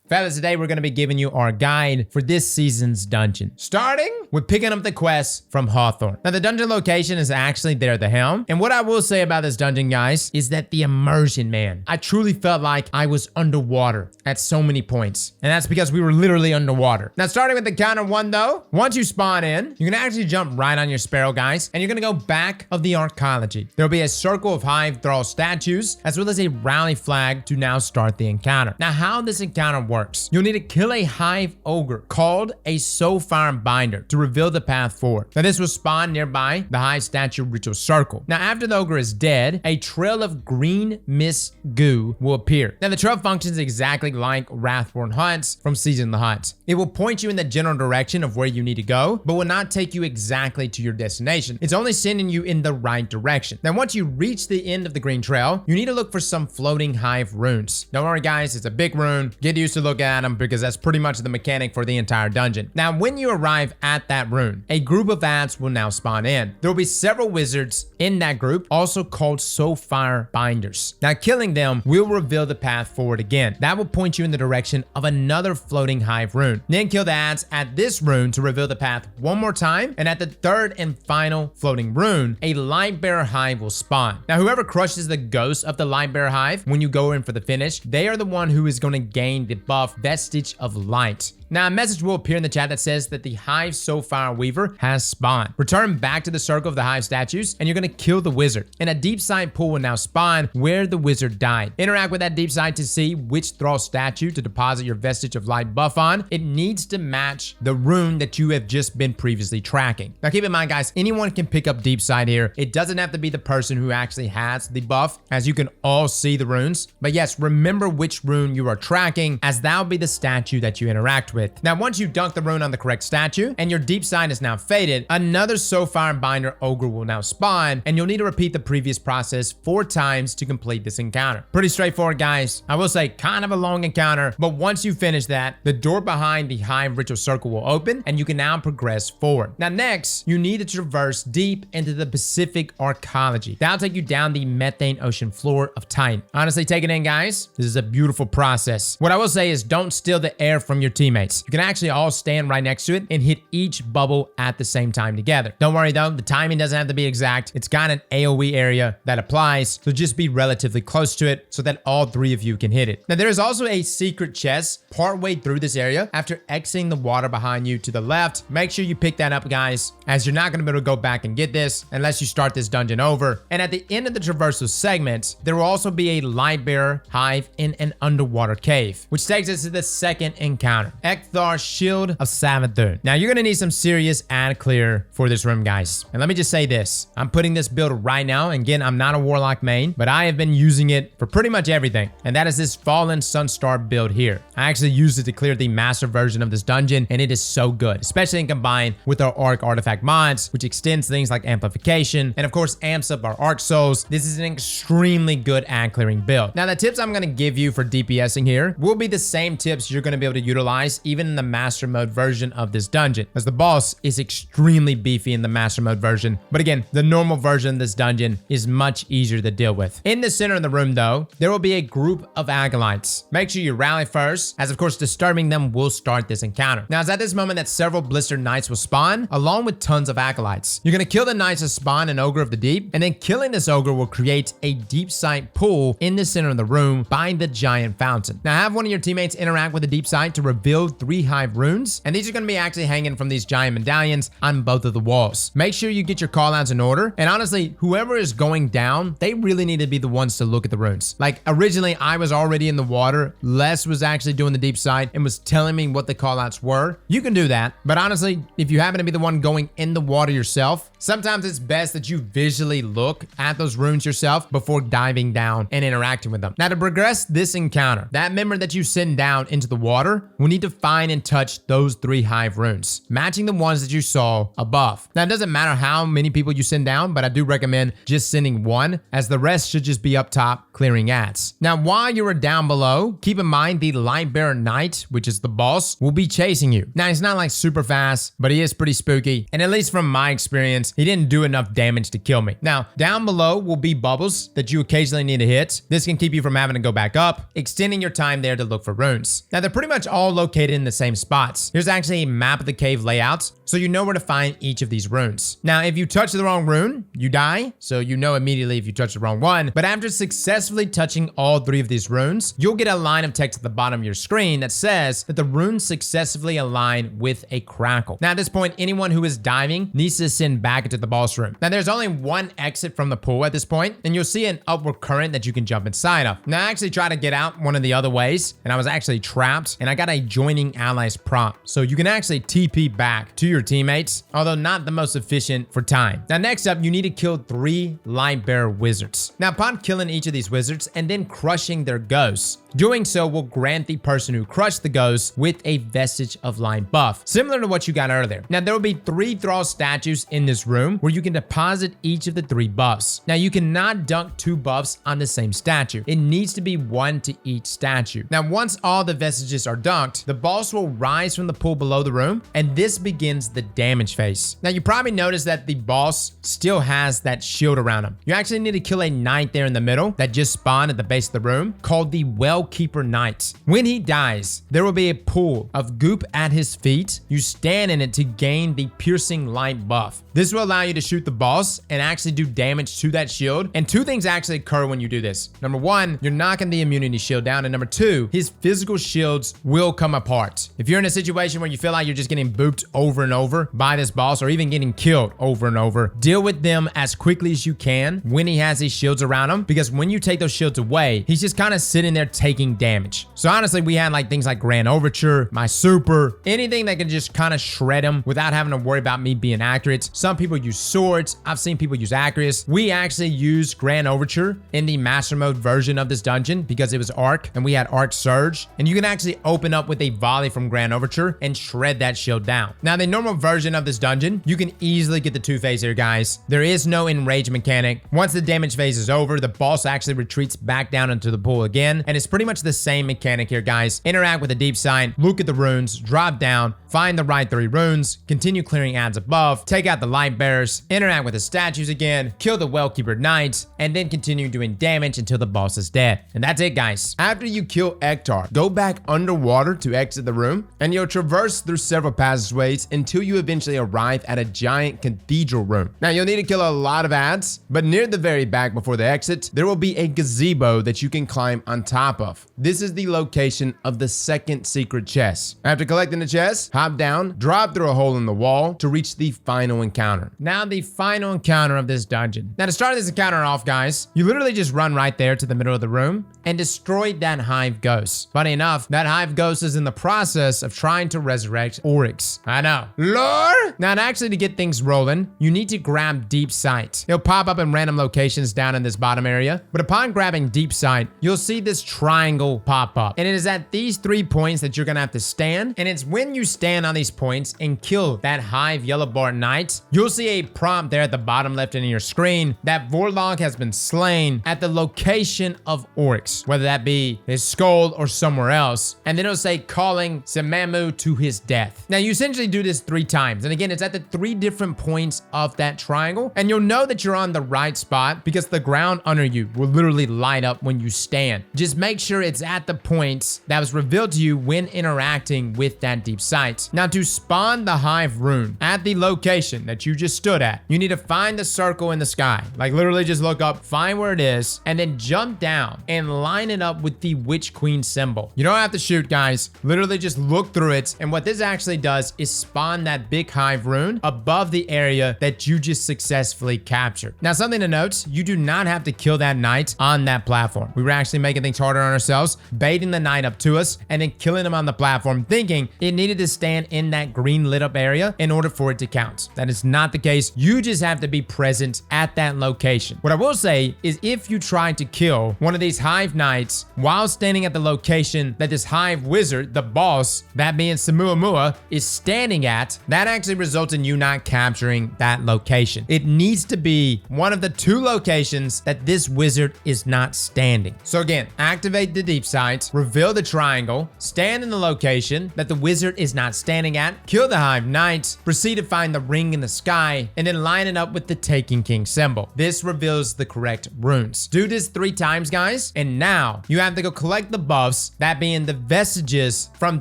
Fellas, today we're going to be giving you our guide for this season's dungeon. Starting with picking up the quest from Hawthorne. Now, the dungeon location is actually there at the helm. And what I will say about this dungeon, guys, is that the immersion, man. I truly felt like I was underwater at so many points. And that's because we were literally underwater. Now, starting with encounter 1, though, once you spawn in, you can actually jump right on your sparrow, guys, and you're going to go back of the archaeology. There'll be a circle of hive thrall statues, as well as a rally flag to now start the encounter. Now, how this encounter works, you'll need to kill a hive ogre called a Soulfire Binder to reveal the path forward. Now, this will spawn nearby the hive statue ritual circle. Now, after the ogre is dead, a trail of green mist goo will appear. Now, the trail functions exactly like Wrathborn hunts from Season of the Hunts. It will point you in the general direction of where you need to go, but will not take you exactly to your destination. It's only sending you in the right direction. Now, once you reach the end of the green trail, you need to look for some floating hive runes. Don't worry, guys, it's a big rune. Get used to looking at them because that's pretty much the mechanic for the entire dungeon. Now, when you arrive at that rune, a group of ants will now spawn in. There will be several wizards in that group, also called Soulfire Binders. Now, killing them will reveal the path forward again. That will point you in the direction of another floating hive rune. Then kill the ants at this rune to reveal the path one more time, and at the third and final floating rune, a Lightbearer hive will spawn. Now, whoever crushes the ghost of the Lightbearer hive when you go in for the finish, they are the one who is going to gain the buff Vestige of Light. Now, a message will appear in the chat that says that the Hive Soulfire Weaver has spawned. Return back to the circle of the Hive statues, and you're going to kill the wizard. And a deep side pool will now spawn where the wizard died. Interact with that deep side to see which thrall statue to deposit your Vestige of Light buff on. It needs to match the rune that you have just been previously tracking. Now, keep in mind, guys, anyone can pick up deep side here. It doesn't have to be the person who actually has the buff, as you can all see the runes. But yes, remember which rune you are tracking, as that'll be the statue that you interact with. Now, once you dunk the rune on the correct statue and your deep side is now faded, another Soulfire Binder ogre will now spawn, and you'll need to repeat the previous process 4 times to complete this encounter. Pretty straightforward, guys. I will say kind of a long encounter, but once you finish that, the door behind the hive ritual circle will open and you can now progress forward. Now, next, you need to traverse deep into the Pacific archaeology. That'll take you down the methane ocean floor of Titan. Honestly, take it in, guys. This is a beautiful process. What I will say is don't steal the air from your teammates. You can actually all stand right next to it and hit each bubble at the same time together. Don't worry though, the timing doesn't have to be exact. It's got an AoE area that applies, so just be relatively close to it so that all 3 of you can hit it. Now, there is also a secret chest partway through this area after exiting the water behind you to the left. Make sure you pick that up, guys, as you're not going to be able to go back and get this unless you start this dungeon over. And at the end of the traversal segment, there will also be a Lightbearer hive in an underwater cave, which takes us to the second encounter. Ecthar Shield of Savathun. Now, you're gonna need some serious ad clear for this room, guys. And let me just say this. I'm putting this build right now. And again, I'm not a Warlock main, but I have been using it for pretty much everything. And that is this Fallen Sunstar build here. I actually used it to clear the master version of this dungeon, and it is so good, especially in combined with our Arc Artifact mods, which extends things like amplification, and of course, amps up our Arc Souls. This is an extremely good ad clearing build. Now, the tips I'm gonna give you for DPSing here will be the same tips you're gonna be able to utilize even in the master mode version of this dungeon, as the boss is extremely beefy in the master mode version. But again, the normal version of this dungeon is much easier to deal with. In the center of the room though, there will be a group of acolytes. Make sure you rally first, as of course disturbing them will start this encounter. Now, it's at this moment that several blistered knights will spawn, along with tons of acolytes. You're gonna kill the knights to spawn an ogre of the deep, and then killing this ogre will create a deep sight pool in the center of the room by the giant fountain. Now, have one of your teammates interact with the deep sight to reveal 3 hive runes, and these are going to be actually hanging from these giant medallions on both of the walls. Make sure you get your callouts in order, and honestly, whoever is going down, they really need to be the ones to look at the runes. Like, originally, I was already in the water. Les was actually doing the deep sight and was telling me what the callouts were. You can do that, but honestly, if you happen to be the one going in the water yourself, sometimes it's best that you visually look at those runes yourself before diving down and interacting with them. Now, to progress this encounter, that member that you send down into the water will need to find and touch those 3 hive runes, matching the ones that you saw above. Now, it doesn't matter how many people you send down, but I do recommend just sending 1, as the rest should just be up top clearing ads. Now, while you are down below, keep in mind the Lightbearer Knight, which is the boss, will be chasing you. Now, he's not like super fast, but he is pretty spooky, and at least from my experience, he didn't do enough damage to kill me. Now, down below will be bubbles that you occasionally need to hit. This can keep you from having to go back up, extending your time there to look for runes. Now, they're pretty much all located in the same spots. Here's actually a map of the cave layouts, so you know where to find each of these runes. Now, if you touch the wrong rune, you die, so you know immediately if you touch the wrong one. But after successfully touching all 3 of these runes, you'll get a line of text at the bottom of your screen that says that the runes successfully align with a crackle. Now, at this point, anyone who is diving needs to ascend back into the boss room. Now, there's only one exit from the pool at this point, and you'll see an upward current that you can jump inside of. Now, I actually tried to get out one of the other ways, and I was actually trapped, and I got a joining allies prompt. So you can actually TP back to your teammates, although not the most efficient for time. Now, next up, you need to kill 3 Lightbearer wizards. Now, upon killing each of these wizards and then crushing their ghosts, doing so will grant the person who crushed the ghost with a vestige of light buff, similar to what you got earlier. Now, there will be 3 thrall statues in this room where you can deposit each of the 3 buffs. Now, you cannot dunk 2 buffs on the same statue. It needs to be 1 to each statue. Now, once all the vestiges are dunked, the boss will rise from the pool below the room, and this begins the damage phase. Now, you probably noticed that the boss still has that shield around him. You actually need to kill a knight there in the middle that just spawned at the base of the room called the Wellkeeper Knight. When he dies, there will be a pool of goop at his feet. You stand in it to gain the piercing light buff. This will allow you to shoot the boss and actually do damage to that shield. And 2 things actually occur when you do this. Number 1, you're knocking the immunity shield down. And number 2, his physical shields will come apart. If you're in a situation where you feel like you're just getting booped over and over by this boss, or even getting killed over and over, deal with them as quickly as you can when he has these shields around him, because when you take those shields away, he's just kind of sitting there taking damage. So honestly, we had like things like Grand Overture, my super, anything that can just kind of shred him without having to worry about me being accurate. Some people use swords. I've seen people use Acreus. We actually used Grand Overture in the master mode version of this dungeon because it was arc and we had arc surge, and you can actually open up with a volley from Grand Overture and shred that shield down. Now, the normal version of this dungeon, you can easily get the 2 phase here, guys. There is no enrage mechanic. Once the damage phase is over, the boss actually retreats back down into the pool again, and it's pretty much the same mechanic here, guys. Interact with the deep sight, look at the runes, drop down, find the right 3 runes, continue clearing ads above, take out the light bearers, interact with the statues again, kill the Wellkeeper Knights, and then continue doing damage until the boss is dead. And that's it, guys. After you kill Ecthar, go back underwater to exit the room, and you'll traverse through several passageways until you eventually arrive at a giant cathedral room. Now, you'll need to kill a lot of ads, but near the very back before the exit, there will be a gazebo that you can climb on top of. This is the location of the 2nd secret chest. After collecting the chest, hop down, drop through a hole in the wall to reach the final encounter. Now, the final encounter of this dungeon. Now, to start this encounter off, guys, you literally just run right there to the middle of the room and destroy that hive ghost. Funny enough, that hive ghost is in the process of trying to resurrect Oryx. I know. Lore? Now, actually, to get things rolling, you need to grab Deep Sight. It'll pop up in random locations down in this bottom area, but upon grabbing Deep Sight, you'll see this triangle pop up. And it is at these 3 points that you're gonna have to stand, and it's when you stand on these points and kill that hive yellow bar knight, you'll see a prompt there at the bottom left end of your screen that Vorlog has been slain at the location of Oryx, whether that be his skull or somewhere else, and then it'll say calling Semamu to his death. Now, you essentially do this 3 times, and again, it's at the 3 different points of that triangle, and you'll know that you're on the right spot because the ground under you will literally light up when you stand. Just make sure it's at the points that was revealed to you when interacting with that deep sight. Now, to spawn the hive rune at the location that you just stood at, you need to find the circle in the sky. Like, literally just look up, find where it is, and then jump down and line it up with the Witch Queen symbol. You don't have to shoot, guys. Literally just look through it, and what this actually does is spawn that big hive rune above the area that you just successfully captured. Now, something to note, you do not have to kill that knight on that platform. We were actually making things harder on ourselves, baiting the knight up to us, and then killing him on the platform, thinking it needed to stand in that green lit up area in order for it to count. That is not the case. You just have to be present at that location. What I will say is, if you try to kill one of these hive knights while standing at the location that this hive wizard, the boss, that being Samuamua, is standing at, that actually results in you not capturing that location. It needs to be one of the 2 locations that this wizard is not standing. So again, activate the deep sight, reveal the triangle, stand in the location that the wizard is not standing at, kill the hive knight, proceed to find the ring in the sky, and then line it up with the Taken King symbol. This reveals the correct runes. Do this 3 times, guys, and now you have to go collect the buffs boss, that being the vestiges from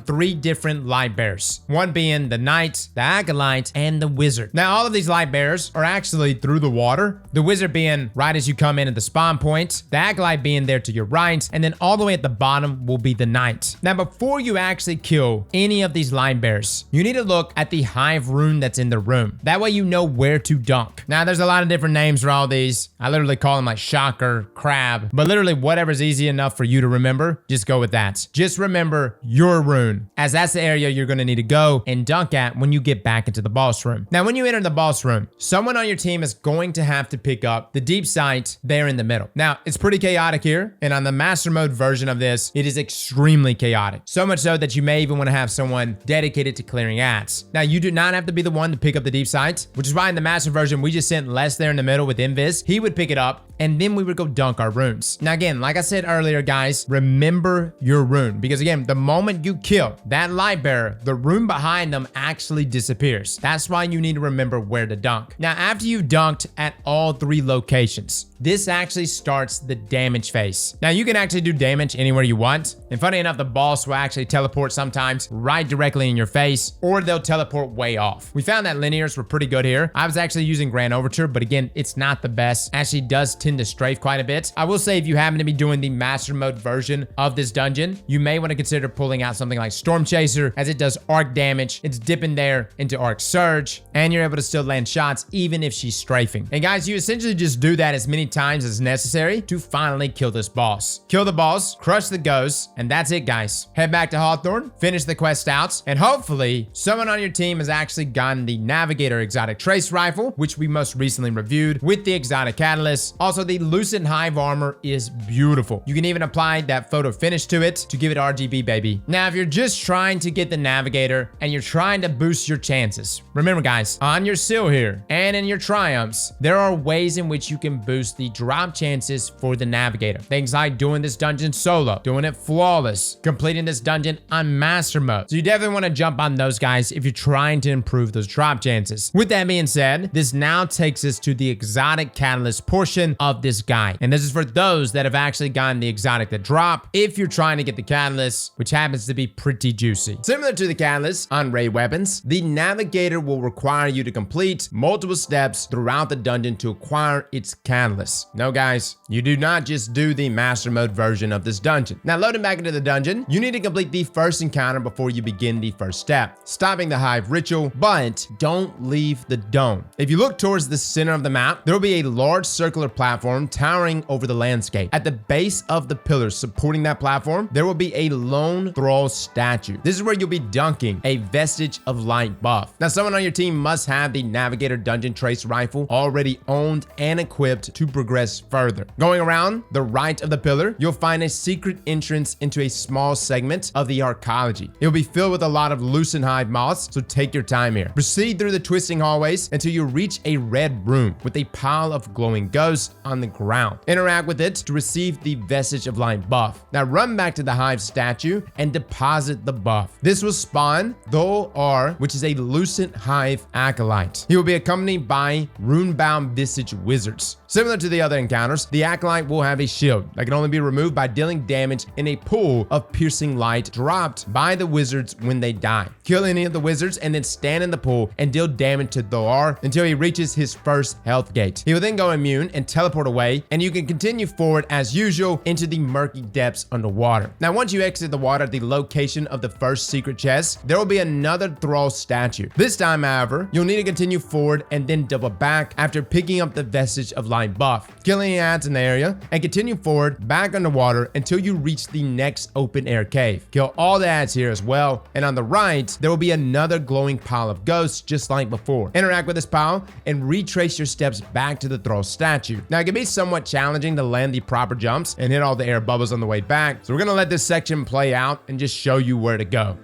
3 different light bearers. One being the knight, the acolyte, and the wizard. Now, all of these light bearers are actually through the water. The wizard being right as you come in at the spawn point, the acolyte being there to your right, and then all the way at the bottom will be the knight. Now, before you actually kill any of these light bearers, you need to look at the hive rune that's in the room. That way you know where to dunk. Now, there's a lot of different names for all these. I literally call them like shocker, crab, but literally whatever's easy enough for you to remember, just go with that. Just remember your rune, as that's the area you're gonna need to go and dunk at when you get back into the boss room. Now, when you enter the boss room, someone on your team is going to have to pick up the deep sight there in the middle. Now, it's pretty chaotic here, and on the master mode version of this, it is extremely chaotic. So much so that you may even want to have someone dedicated to clearing ads. Now, you do not have to be the one to pick up the deep sight, which is why in the master version, we just sent Les there in the middle with Invis. He would pick it up, and then we would go dunk our runes. Now, again, like I said earlier, guys, remember your rune, because again, the moment you kill that light bearer, the rune behind them actually disappears. That's why you need to remember where to dunk. Now, after you've dunked at all 3 locations, this actually starts the damage phase. Now, you can actually do damage anywhere you want, and funny enough, the boss will actually teleport sometimes right directly in your face, or they'll teleport way off. We found that linears were pretty good here. I was actually using Grand Overture, but again, it's not the best. Actually does tend to strafe quite a bit. I will say, if you happen to be doing the master mode version of this dungeon, you may want to consider pulling out something like Storm Chaser, as it does arc damage. It's dipping there into arc surge, and you're able to still land shots even if she's strafing. And guys, you essentially just do that as many times as necessary to finally kill this boss. Kill the boss, crush the ghosts, and that's it, guys. Head back to Hawthorne, finish the quest outs, and hopefully someone on your team has actually gotten the Navigator Exotic Trace Rifle, which we most recently reviewed with the Exotic Catalyst. Also, the Lucent Hive armor is beautiful. You can even apply that photo finish to it to give it RGB, baby. Now, if you're just trying to get the Navigator and you're trying to boost your chances, remember, guys, on your seal here and in your triumphs, there are ways in which you can boost the drop chances for the Navigator. Things like doing this dungeon solo, doing it flawless, completing this dungeon on master mode. So you definitely want to jump on those, guys, if you're trying to improve those drop chances. With that being said, this now takes us to the Exotic Catalyst portion of this guide. And this is for those that have actually gotten the exotic that drop, if you're trying to get the Catalyst, which happens to be pretty juicy. Similar to the Catalyst on raid weapons, the Navigator will require you to complete multiple steps throughout the dungeon to acquire its Catalyst. No, guys, you do not just do the master mode version of this dungeon. Now, loading back into the dungeon, you need to complete the first encounter before you begin the first step, stopping the hive ritual, but don't leave the dome. If you look towards the center of the map, there will be a large circular platform towering over the landscape. At the base of the pillars supporting that platform, there will be a lone thrall statue. This is where you'll be dunking a vestige of light buff. Now, someone on your team must have the Navigator Dungeon Trace Rifle already owned and equipped to progress further. Going around the right of the pillar, you'll find a secret entrance into a small segment of the arcology. It will be filled with a lot of Lucent Hive moths, so take your time here. Proceed through the twisting hallways until you reach a red room with a pile of glowing ghosts on the ground. Interact with it to receive the vestige of light buff. Now run back to the hive statue and deposit the buff. This will spawn Thol R, which is a Lucent Hive acolyte. He will be accompanied by runebound visage wizards. Similar to the other encounters, the acolyte will have a shield that can only be removed by dealing damage in a pool of piercing light dropped by the wizards when they die. Kill any of the wizards and then stand in the pool and deal damage to Thol R until he reaches his first health gate. He will then go immune and teleport away, and you can continue forward as usual into the murky depths underwater. Now, once you exit the water at the location of the first secret chest, there will be another thrall statue. This time, however, you'll need to continue forward and then double back after picking up the vestige of light buff. Kill any ads in the area and continue forward back underwater until you reach the next open air cave. Kill all the ads here as well, and on the right, there will be another glowing pile of ghosts just like before. Interact with this pile and retrace your steps back to the thrall statue. Now, it can be somewhat challenging to land the proper jumps and hit all the air bubbles on the way back, so we're gonna let this section play out and just show you where to go.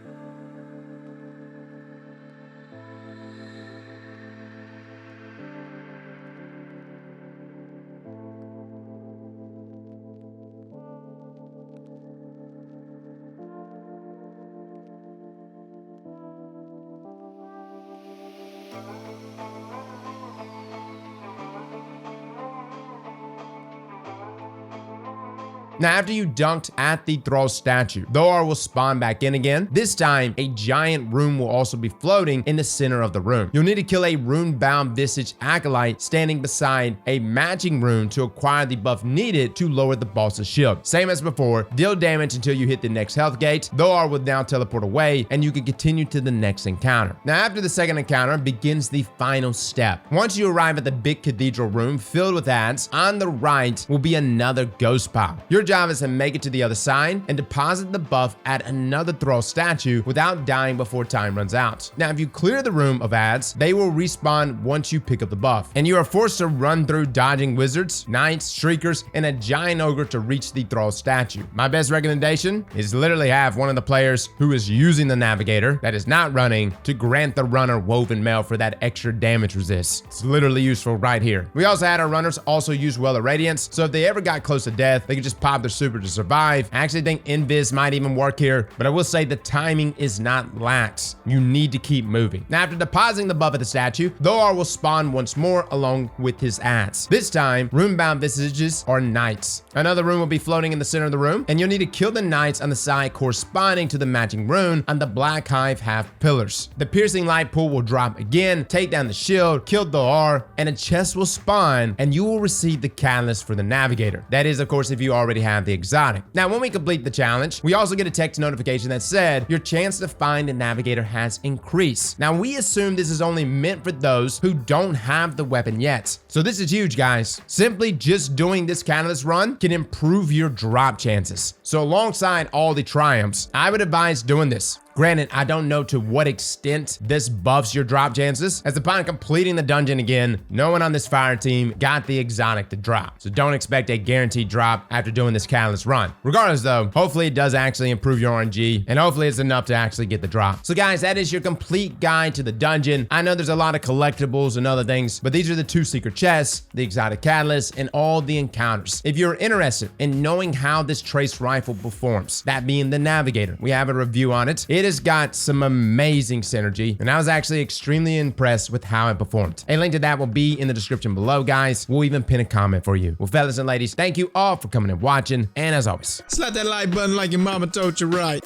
Now, after you dunked at the Thrall statue, the OR will spawn back in again. This time, a giant rune will also be floating in the center of the room. You'll need to kill a rune-bound Visage Acolyte standing beside a matching rune to acquire the buff needed to lower the boss's shield. Same as before, deal damage until you hit the next health gate. The OR will now teleport away, and you can continue to the next encounter. Now, after the second encounter begins the final step. Once you arrive at the big cathedral room filled with ads, on the right will be another ghost pile. Your job is to make it to the other side and deposit the buff at another Thrall statue without dying before time runs out. Now, if you clear the room of ads, they will respawn once you pick up the buff, and you are forced to run through dodging wizards, knights, shriekers, and a giant ogre to reach the Thrall statue. My best recommendation is literally have one of the players who is using the Navigator that is not running to grant the runner woven mail for that extra damage resist. It's literally useful right here. We also had our runners also use Well of Radiance, so if they ever got close to death, they could just pop their super to survive. I actually think Invis might even work here, but I will say the timing is not lax. You need to keep moving. Now, after depositing the buff at the statue, the OR will spawn once more along with his ads. This time, rune-bound visages are knights. Another rune will be floating in the center of the room, and you'll need to kill the knights on the side corresponding to the matching rune on the Black Hive half pillars. The piercing light pool will drop again, take down the shield, kill the OR, and a chest will spawn, and you will receive the catalyst for the Navigator. That is, of course, if you already have the exotic. Now, when we complete the challenge, we also get a text notification that said your chance to find a Navigator has increased. Now, we assume this is only meant for those who don't have the weapon yet. So this is huge, guys. Simply just doing this catalyst run can improve your drop chances. So alongside all the triumphs, I would advise doing this. Granted, I don't know to what extent this buffs your drop chances, as upon completing the dungeon again, no one on this fire team got the exotic to drop. So don't expect a guaranteed drop after doing this catalyst run. Regardless though, hopefully it does actually improve your RNG, and hopefully it's enough to actually get the drop. So guys, that is your complete guide to the dungeon. I know there's a lot of collectibles and other things, but these are the 2 secret chests, the exotic catalyst, and all the encounters. If you're interested in knowing how this trace rifle performs, that being the Navigator, we have a review on it. It has got some amazing synergy, and I was actually extremely impressed with how it performed. A link to that will be in the description below, guys. We'll even pin a comment for you. Well, fellas and ladies, thank you all for coming and watching, and as always, slap that like button like your mama told you right.